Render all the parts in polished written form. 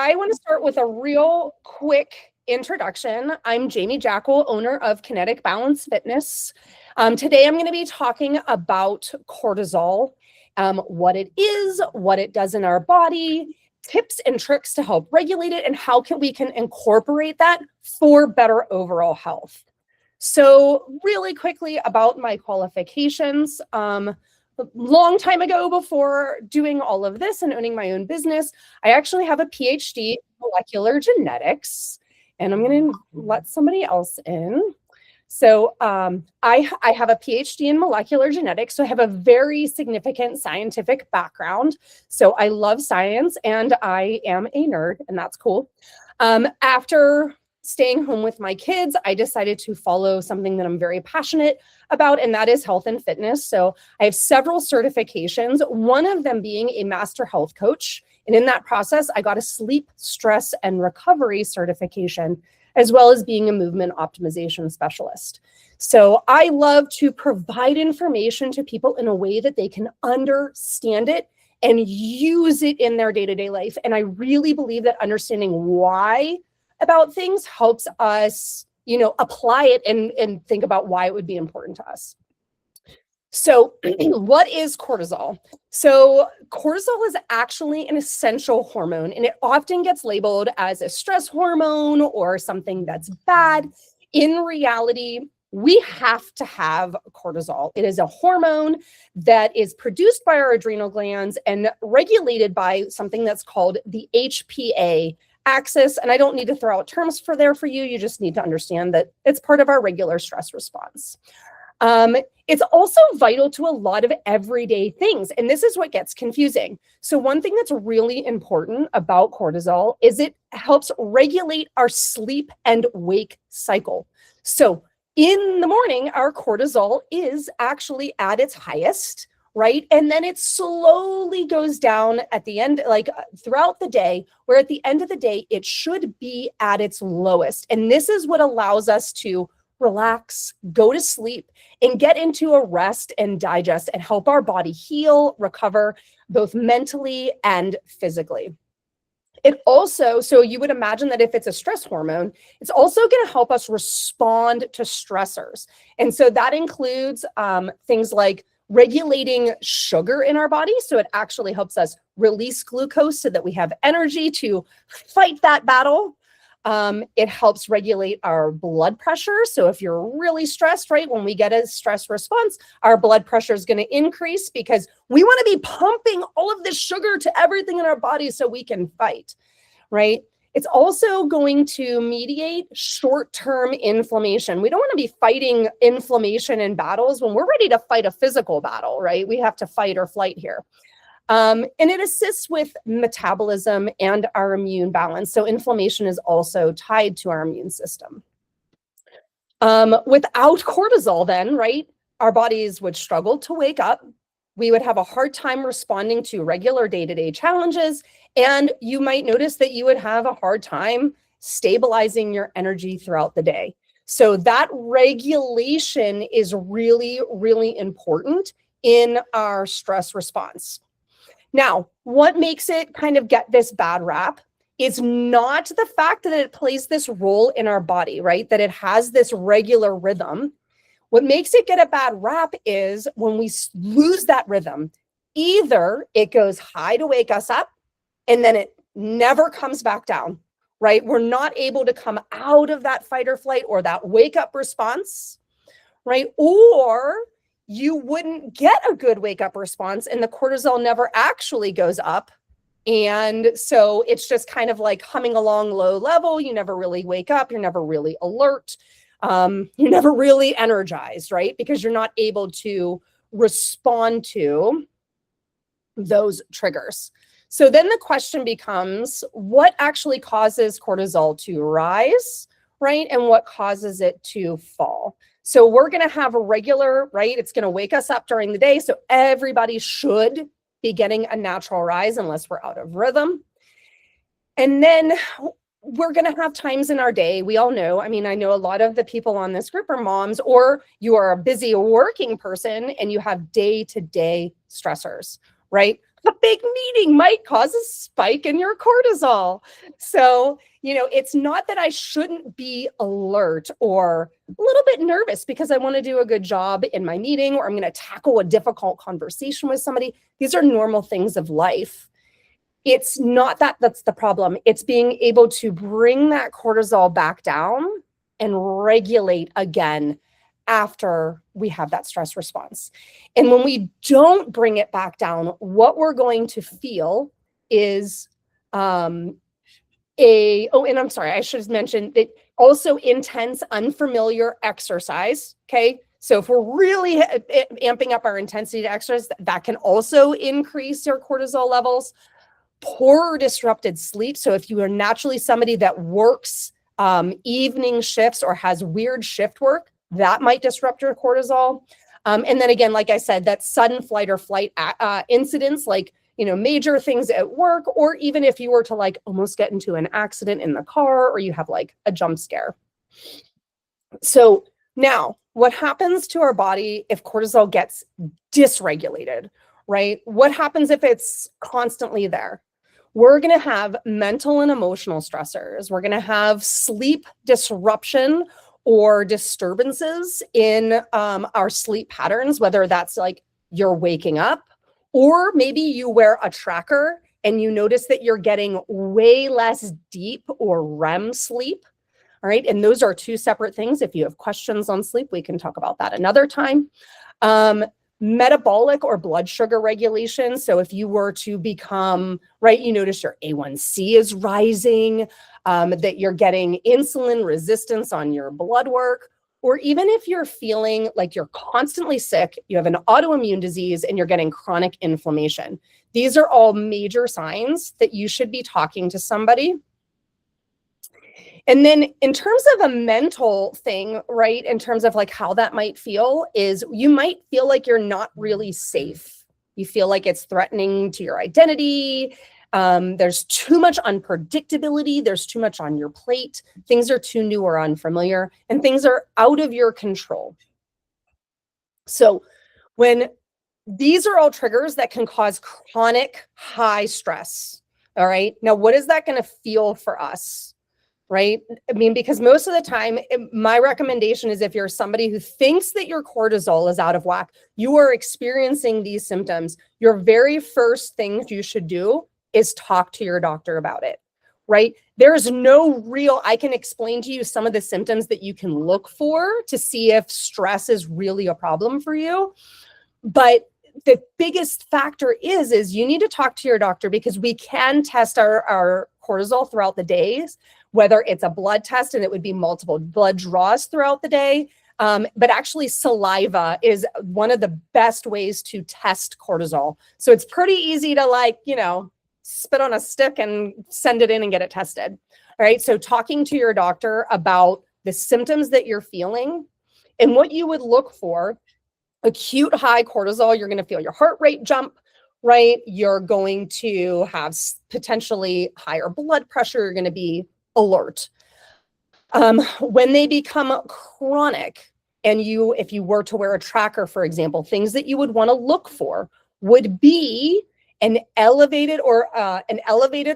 I want to start with a real quick introduction. I'm Jamie Jackal, owner of Kinetic Balance Fitness. Today, I'm going to be talking about cortisol, what it is, what it does in our body, tips and tricks to help regulate it, and how we can incorporate that for better overall health. So really quickly about my qualifications. A long time ago, before doing all of this and owning my own business, I actually have a PhD in molecular genetics, and I'm going to let somebody else in. So I have a PhD in molecular genetics, so I have a very significant scientific background. So I love science, and I am a nerd, and that's cool. After staying home with my kids, I decided to follow something that I'm very passionate about, and that is health and fitness. So I have several certifications, one of them being a master health coach. And in that process, I got a sleep, stress, and recovery certification, as well as being a movement optimization specialist. So I love to provide information to people in a way that they can understand it and use it in their day-to-day life. And I really believe that understanding why about things helps us, apply it and think about why it would be important to us. So what is cortisol? So cortisol is actually an essential hormone, and it often gets labeled as a stress hormone or something that's bad. In reality, we have to have cortisol. It is a hormone that is produced by our adrenal glands and regulated by something that's called the HPA axis. And I don't need to throw out terms for you. You just need to understand that it's part of our regular stress response. It's also vital to a lot of everyday things. And this is what gets confusing. So one thing that's really important about cortisol is it helps regulate our sleep and wake cycle. So in the morning, our cortisol is actually at its highest, right? And then it slowly goes down at the end, throughout the day, where at the end of the day, it should be at its lowest. And this is what allows us to relax, go to sleep, and get into a rest and digest and help our body heal, recover, both mentally and physically. It also, so you would imagine that if it's a stress hormone, it's also going to help us respond to stressors. And so that includes things like regulating sugar in our body. So it actually helps us release glucose so that we have energy to fight that battle. It helps regulate our blood pressure. So if you're really stressed, right, when we get a stress response, our blood pressure is going to increase because we want to be pumping all of this sugar to everything in our body so we can fight, right? It's also going to mediate short-term inflammation. We don't want to be fighting inflammation in battles when we're ready to fight a physical battle, right? We have to fight or flight here. And it assists with metabolism and our immune balance. So inflammation is also tied to our immune system. Without cortisol then, right, our bodies would struggle to wake up. We would have a hard time responding to regular day-to-day challenges. And you might notice that you would have a hard time stabilizing your energy throughout the day. So that regulation is really, really important in our stress response. Now, what makes it kind of get this bad rap is not the fact that it plays this role in our body, right? That it has this regular rhythm. What makes it get a bad rap is when we lose that rhythm. Either it goes high to wake us up and then it never comes back down, right? We're not able to come out of that fight or flight or that wake up response, right? Or you wouldn't get a good wake up response and the cortisol never actually goes up. And so it's just kind of like humming along low level. You never really wake up. You're never really alert. You're never really energized, right? Because you're not able to respond to those triggers. So then the question becomes, what actually causes cortisol to rise, right? And what causes it to fall? So we're going to have a regular, right? It's going to wake us up during the day. So everybody should be getting a natural rise unless we're out of rhythm. And then we're going to have times in our day. We all know, I mean, I know a lot of the people on this group are moms, or you are a busy working person and you have day-to-day stressors, right? A big meeting might cause a spike in your cortisol. So, it's not that I shouldn't be alert or a little bit nervous because I want to do a good job in my meeting, or I'm going to tackle a difficult conversation with somebody. These are normal things of life. It's not that that's the problem. It's being able to bring that cortisol back down and regulate again after we have that stress response. And when we don't bring it back down, what we're going to feel is and I'm sorry, I should have mentioned that also intense, unfamiliar exercise. Okay. So if we're really amping up our intensity to exercise, that can also increase your cortisol levels. Poor or disrupted sleep. So if you are naturally somebody that works evening shifts or has weird shift work, that might disrupt your cortisol. And then again, like I said, that sudden flight or flight incidents, like, major things at work, or even if you were to like almost get into an accident in the car, or you have like a jump scare. So now what happens to our body if cortisol gets dysregulated, right? What happens if it's constantly there? We're going to have mental and emotional stressors. We're going to have sleep disruption or disturbances in our sleep patterns, whether that's like you're waking up, or maybe you wear a tracker and you notice that you're getting way less deep or REM sleep. All right. And those are two separate things. If you have questions on sleep, we can talk about that another time. Metabolic or blood sugar regulation. So if you were to become, right, you notice your A1C is rising, that you're getting insulin resistance on your blood work, or even if you're feeling like you're constantly sick, you have an autoimmune disease and you're getting chronic inflammation. These are all major signs that you should be talking to somebody. And then in terms of a mental thing, right, in terms of like how that might feel is you might feel like you're not really safe. You feel like it's threatening to your identity. There's too much unpredictability. There's too much on your plate. Things are too new or unfamiliar, and things are out of your control. So when these are all triggers that can cause chronic high stress. All right. Now, what is that going to feel for us? Right? I mean, because most of the time, my recommendation is if you're somebody who thinks that your cortisol is out of whack, you are experiencing these symptoms, your very first thing you should do is talk to your doctor about it, right? There's no real, I can explain to you some of the symptoms that you can look for to see if stress is really a problem for you. But the biggest factor is you need to talk to your doctor, because we can test our cortisol throughout the days, whether it's a blood test and it would be multiple blood draws throughout the day. But actually saliva is one of the best ways to test cortisol. So it's pretty easy to like, spit on a stick and send it in and get it tested. All right. So talking to your doctor about the symptoms that you're feeling and what you would look for. Acute high cortisol, you're going to feel your heart rate jump, right? You're going to have potentially higher blood pressure. You're going to be alert. When they become chronic, and if you were to wear a tracker, for example, things that you would want to look for would be an elevated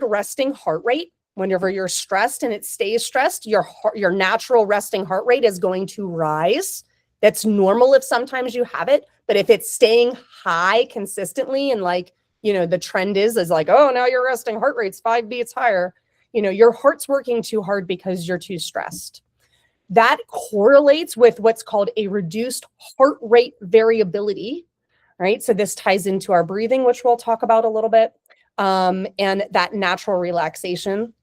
resting heart rate. Whenever you're stressed and it stays stressed, your natural resting heart rate is going to rise. That's normal if sometimes you have it, but if it's staying high consistently and like, the trend is like, oh, now your resting heart rate's 5 beats higher, your heart's working too hard because you're too stressed. That correlates with what's called a reduced heart rate variability, right? So this ties into our breathing, which we'll talk about a little bit, and that natural relaxation.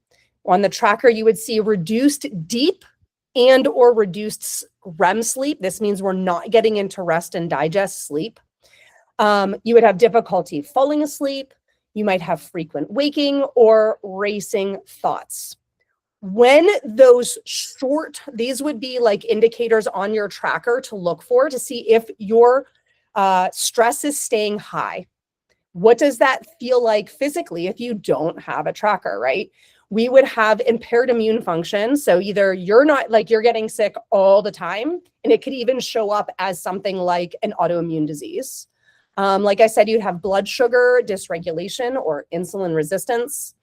On the tracker, you would see reduced deep and or reduced REM sleep. This means we're not getting into rest and digest sleep. You would have difficulty falling asleep. You might have frequent waking or racing thoughts. When these would be like indicators on your tracker to look for to see if your stress is staying high. What does that feel like physically if you don't have a tracker, right? We would have impaired immune function. So either you're getting sick all the time, and it could even show up as something like an autoimmune disease. Like I said, you'd have blood sugar dysregulation or insulin resistance.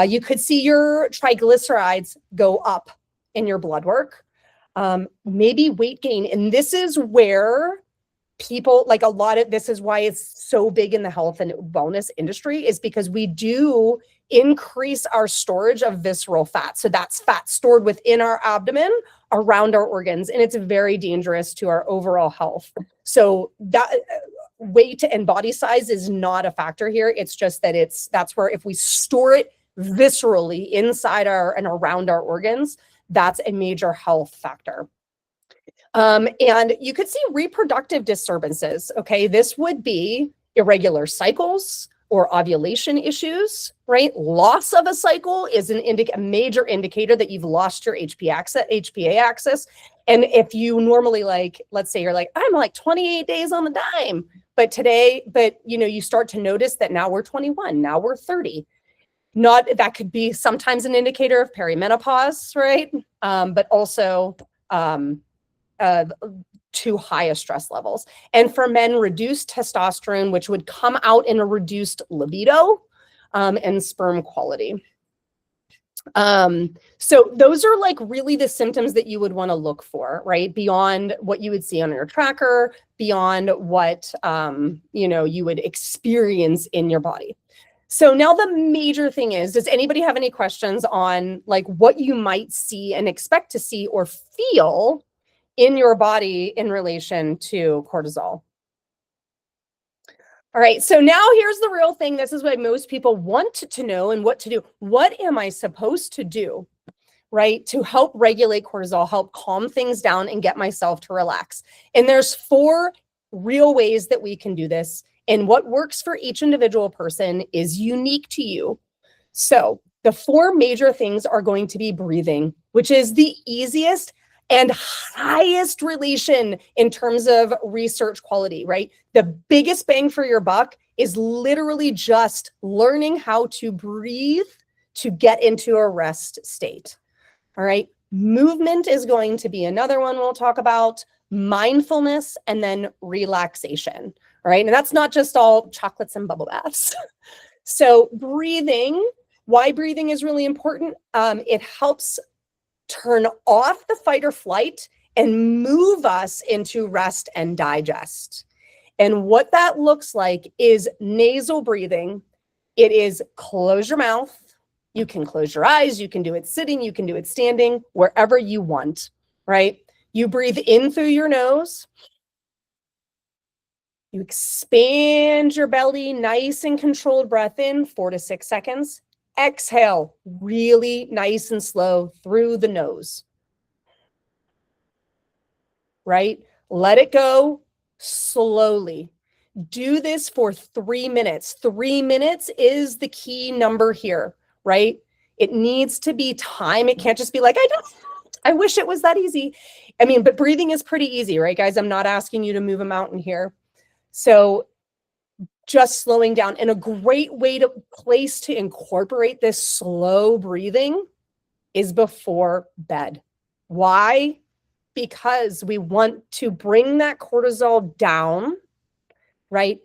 You could see your triglycerides go up in your blood work. Maybe weight gain. And this is where people, like a lot of this is why it's so big in the health and wellness industry, is because we do increase our storage of visceral fat. So that's fat stored within our abdomen around our organs, and it's very dangerous to our overall health. So that weight and body size is not a factor here. It's just that that's where if we store it viscerally inside our and around our organs, that's a major health factor. And you could see reproductive disturbances. Okay, this would be irregular cycles or ovulation issues, right? Loss of a cycle is a major indicator that you've lost your HPA axis. And if you normally, like, let's say you're like, I'm like 28 days on the dime, but you start to notice that now we're 21, now we're 30. That could be sometimes an indicator of perimenopause, right? But also too high of stress levels. And for men, reduced testosterone, which would come out in a reduced libido and sperm quality. So those are like really the symptoms that you would want to look for, right? Beyond what you would see on your tracker, beyond what you would experience in your body. So now the major thing is, does anybody have any questions on like what you might see and expect to see or feel in your body in relation to cortisol? All right, so now here's the real thing. This is what most people want to know and what to do. What am I supposed to do, right, to help regulate cortisol, help calm things down and get myself to relax? And there's 4 real ways that we can do this. And what works for each individual person is unique to you. So the 4 major things are going to be breathing, which is the easiest and highest relation in terms of research quality, right? The biggest bang for your buck is literally just learning how to breathe to get into a rest state. All right. Movement is going to be another one we'll talk about, mindfulness, and then relaxation. All right. And that's not just all chocolates and bubble baths. So breathing, why breathing is really important. It helps turn off the fight or flight and move us into rest and digest. And what that looks like is nasal breathing. It is close your mouth. You can close your eyes. You can do it sitting. You can do it standing, wherever you want, right? You breathe in through your nose. You expand your belly, nice and controlled breath in, 4 to 6 seconds. Exhale, really nice and slow through the nose, right? Let it go slowly. Do this for 3 minutes. 3 minutes is the key number here, right? It needs to be time. It can't just be like, I wish it was that easy. I mean, but breathing is pretty easy, right, guys? I'm not asking you to move a mountain here. So just slowing down. And a great place to incorporate this slow breathing is before bed. Why? Because we want to bring that cortisol down, right?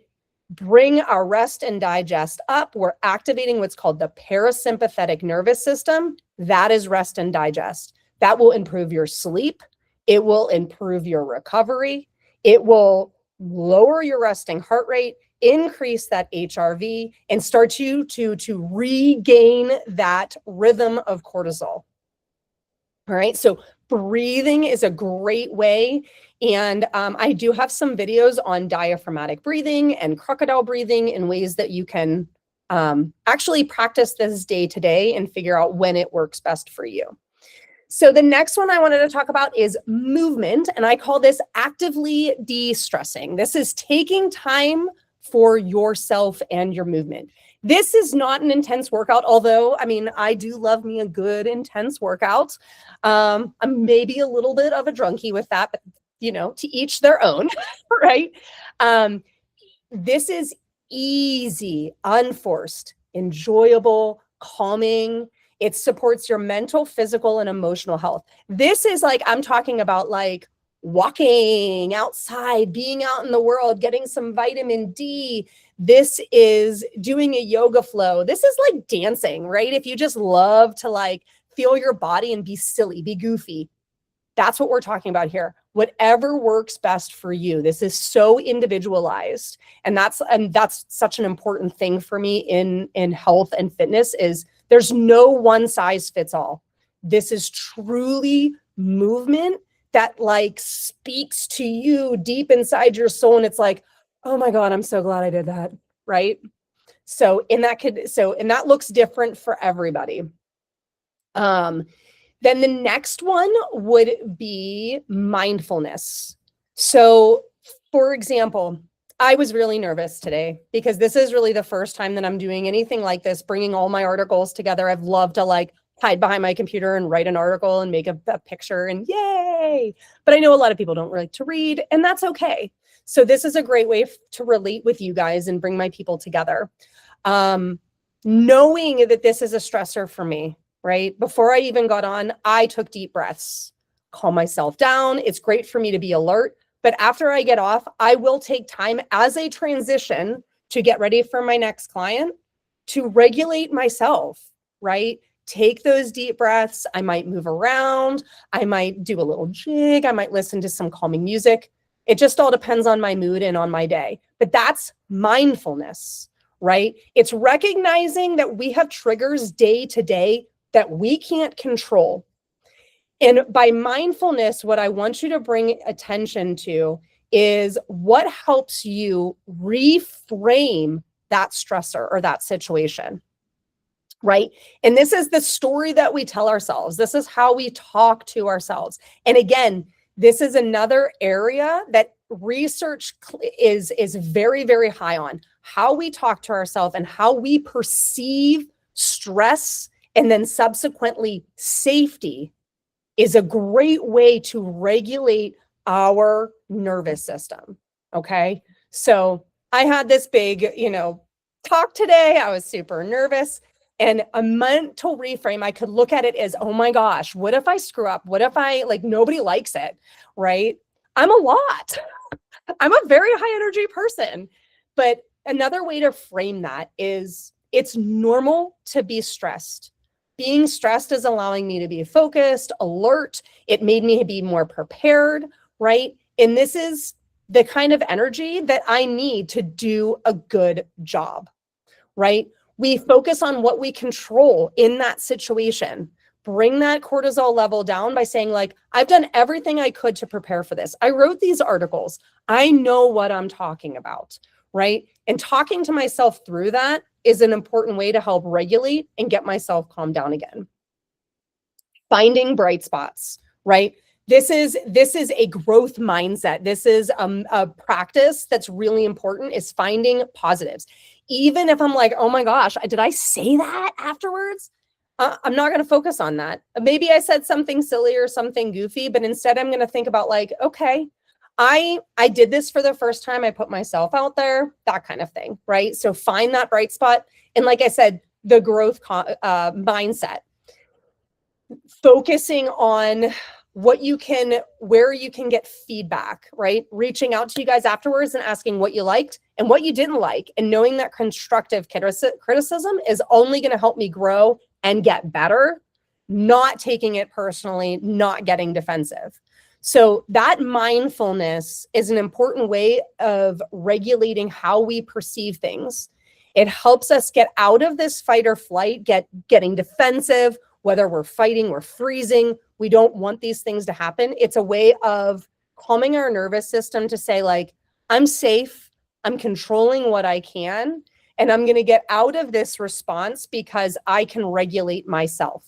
Bring our rest and digest up. We're activating what's called the parasympathetic nervous system. That is rest and digest. That will improve your sleep. It will improve your recovery. It will lower your resting heart rate, increase that HRV, and start you to regain that rhythm of cortisol. All right, so breathing is a great way. And I do have some videos on diaphragmatic breathing and crocodile breathing in ways that you can actually practice this day to day and figure out when it works best for you. So the next one I wanted to talk about is movement, and I call this actively de-stressing. This is taking time for yourself and your movement. This is not an intense workout, although, I mean, I do love me a good intense workout. I'm maybe a little bit of a drunkie with that, but to each their own, right? This is easy, unforced, enjoyable, calming. It supports your mental, physical, and emotional health. This is like, I'm talking about like walking outside, being out in the world, getting some vitamin D. This is doing a yoga flow. This is like dancing, right? If you just love to like feel your body and be silly, be goofy, that's what we're talking about here. Whatever works best for you. This is so individualized. And that's such an important thing for me in health and fitness is there's no one size fits all. This is truly movement that like speaks to you deep inside your soul. And it's like, oh my God, I'm so glad I did that. Right. So and that looks different for everybody. Then the next one would be mindfulness. So for example, I was really nervous today because this is really the first time that I'm doing anything like this, bringing all my articles together. I've loved to like hide behind my computer and write an article and make a picture and yay. But I know a lot of people don't like to read, and that's okay. So this is a great way to relate with you guys and bring my people together. Knowing that this is a stressor for me, right? Before I even got on, I took deep breaths, calm myself down. It's great for me to be alert. But after I get off, I will take time as a transition to get ready for my next client to regulate myself, right? Take those deep breaths. I might move around. I might do a little jig. I might listen to some calming music. It just all depends on my mood and on my day. But that's mindfulness, right? It's recognizing that we have triggers day to day that we can't control. And by mindfulness, what I want you to bring attention to is what helps you reframe that stressor or that situation, right? And this is the story that we tell ourselves. This is how we talk to ourselves. And again, this is another area that research is very, very high on. How we talk to ourselves and how we perceive stress and then subsequently safety is a great way to regulate our nervous system. Okay. So I had this big, talk today. I was super nervous, and a mental reframe, I could look at it as, oh my gosh, what if I screw up? What if nobody likes it? Right. I'm a lot. I'm a very high energy person. But another way to frame that is it's normal to be stressed. Being stressed is allowing me to be focused, alert. It made me be more prepared, right? And this is the kind of energy that I need to do a good job, right? We focus on what we control in that situation. Bring that cortisol level down by saying, like, I've done everything I could to prepare for this. I wrote these articles. I know what I'm talking about, right? And talking to myself through that is an important way to help regulate and get myself calmed down again. Finding bright spots, right? This is a growth mindset. This is a practice that's really important, is finding positives. Even if I'm like, oh my gosh, did I say that afterwards? I'm not going to focus on that. Maybe I said something silly or something goofy, but instead I'm going to think about like, okay, I did this for the first time. I put myself out there, that kind of thing, right? So find that bright spot. And like I said, the growth mindset, focusing on where you can get feedback, right? Reaching out to you guys afterwards and asking what you liked and what you didn't like, and knowing that constructive criticism is only going to help me grow and get better, not taking it personally, not getting defensive. So that mindfulness is an important way of regulating how we perceive things. It helps us get out of this fight or flight, getting defensive, whether we're fighting, we're freezing. We don't want these things to happen. It's a way of calming our nervous system to say, like, I'm safe, I'm controlling what I can, and I'm going to get out of this response because I can regulate myself,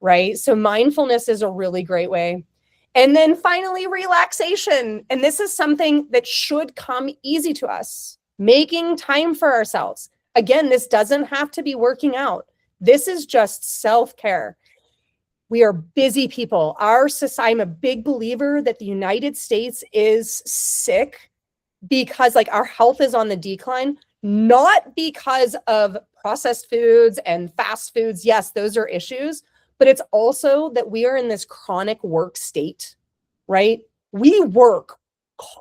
right? So mindfulness is a really great way. And then finally, relaxation. And this is something that should come easy to us, making time for ourselves. Again, this doesn't have to be working out. This is just self-care. We are busy people. Our society, I'm a big believer that the United States is sick because our health is on the decline, not because of processed foods and fast foods. Yes, those are issues, but it's also that we are in this chronic work state, right? We work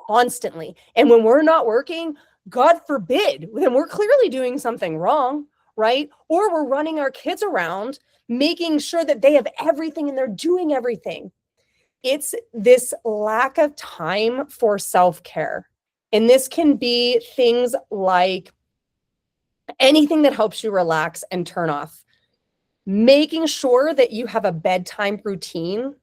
constantly. And when we're not working, God forbid, then we're clearly doing something wrong, right? Or we're running our kids around, making sure that they have everything and they're doing everything. It's this lack of time for self-care. And this can be things like anything that helps you relax and turn off. Making sure that you have a bedtime routine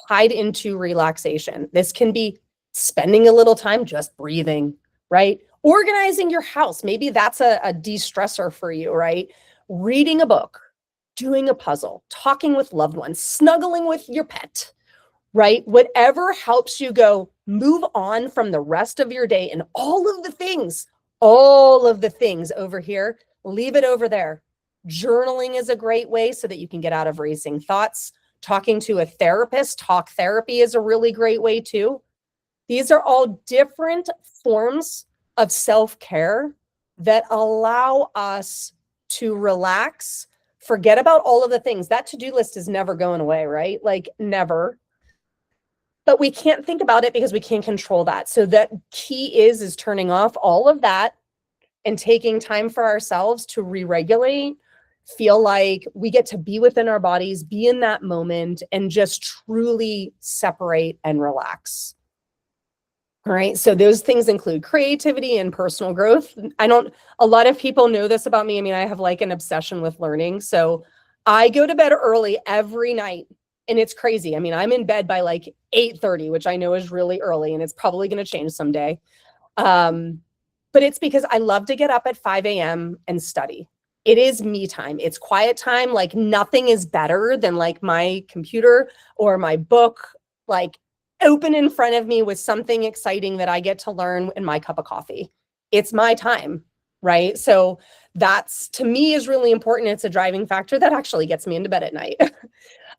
tied into relaxation. This can be spending a little time just breathing, right? Organizing your house. Maybe that's a de-stressor for you, right? Reading a book, doing a puzzle, talking with loved ones, snuggling with your pet, right? Whatever helps you go move on from the rest of your day and all of the things over here, leave it over there. Journaling is a great way so that you can get out of racing thoughts. Talking to a therapist, talk therapy is a really great way too. These are all different forms of self-care that allow us to relax, forget about all of the things. That to-do list is never going away, right? Like never. But we can't think about it because we can't control that. So that key is turning off all of that and taking time for ourselves to re-regulate, feel like we get to be within our bodies, be in that moment, and just truly separate and relax. All right. So those things include creativity and personal growth. A lot of people know this about me. I mean, I have like an obsession with learning. So I go to bed early every night. And it's crazy. I mean, I'm in bed by like 8:30, which I know is really early, and it's probably going to change someday. But it's because I love to get up at 5 a.m. and study. It is me time. It's quiet time. Like nothing is better than like my computer or my book, like open in front of me with something exciting that I get to learn in my cup of coffee. It's my time, right? So that's, to me, is really important. It's a driving factor that actually gets me into bed at night.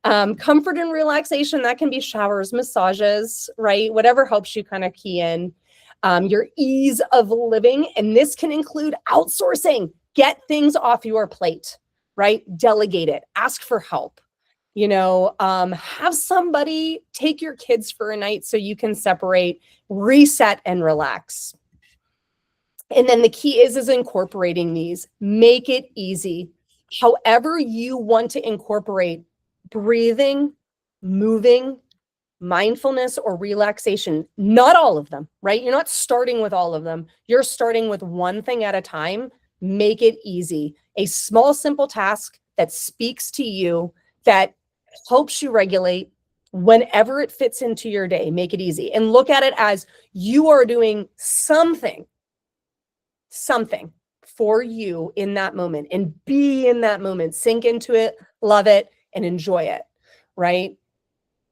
Comfort and relaxation, that can be showers, massages, right? Whatever helps you kind of key in. Your ease of living, and this can include outsourcing. Get things off your plate, right? Delegate it, ask for help. Have somebody take your kids for a night so you can separate, reset, and relax. And then the key is incorporating these. Make it easy. However you want to incorporate breathing, moving, mindfulness, or relaxation. Not all of them, right? You're not starting with all of them. You're starting with one thing at a time. Make it easy. A small, simple task that speaks to you, that helps you regulate whenever it fits into your day. Make it easy. And look at it as you are doing something for you in that moment, and be in that moment, sink into it, love it, and enjoy it, right?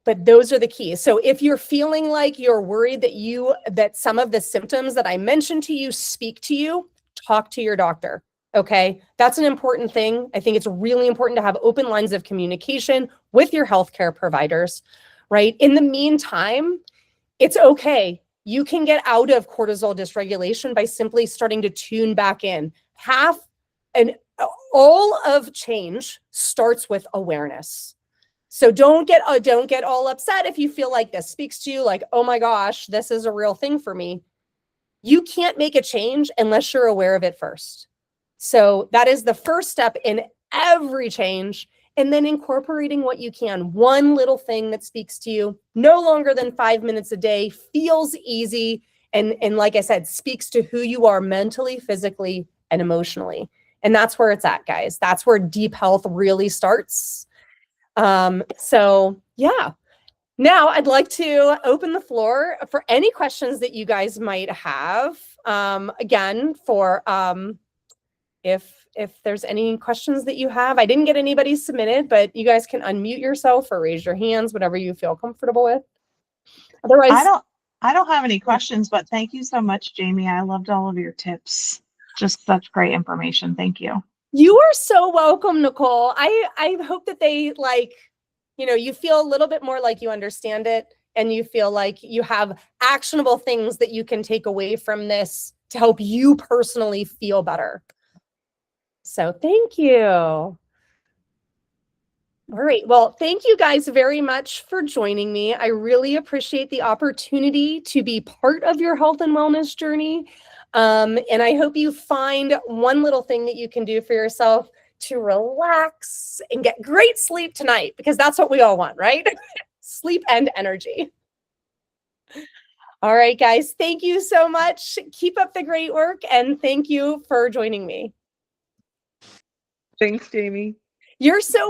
But those are the keys. So if you're feeling like you're worried that some of the symptoms that I mentioned to you speak to you, talk to your doctor, okay? That's an important thing. I think it's really important to have open lines of communication with your healthcare providers, right? In the meantime, it's okay. You can get out of cortisol dysregulation by simply starting to tune back in. All of change starts with awareness. So don't get all upset if you feel like this speaks to you, like, oh my gosh, this is a real thing for me. You can't make a change unless you're aware of it first. So that is the first step in every change. And then incorporating what you can, one little thing that speaks to you, no longer than 5 minutes a day, feels easy, and like I said, speaks to who you are mentally, physically, and emotionally. And that's where it's at, guys. That's where deep health really starts. So yeah. Now I'd like to open the floor for any questions that you guys might have. Again, for if there's any questions that you have. I didn't get anybody submitted, but you guys can unmute yourself or raise your hands, whatever you feel comfortable with. Otherwise, I don't have any questions, but thank you so much, Jamie. I loved all of your tips. Just such great information. Thank you. You are so welcome, Nicole. I hope that they you feel a little bit more like you understand it, and you feel like you have actionable things that you can take away from this to help you personally feel better. So thank you. All right. Well, thank you guys very much for joining me. I really appreciate the opportunity to be part of your health and wellness journey. And I hope you find one little thing that you can do for yourself to relax and get great sleep tonight, because that's what we all want, right? Sleep and energy. All right, guys. Thank you so much. Keep up the great work, and thank you for joining me. Thanks, Jamie. You're so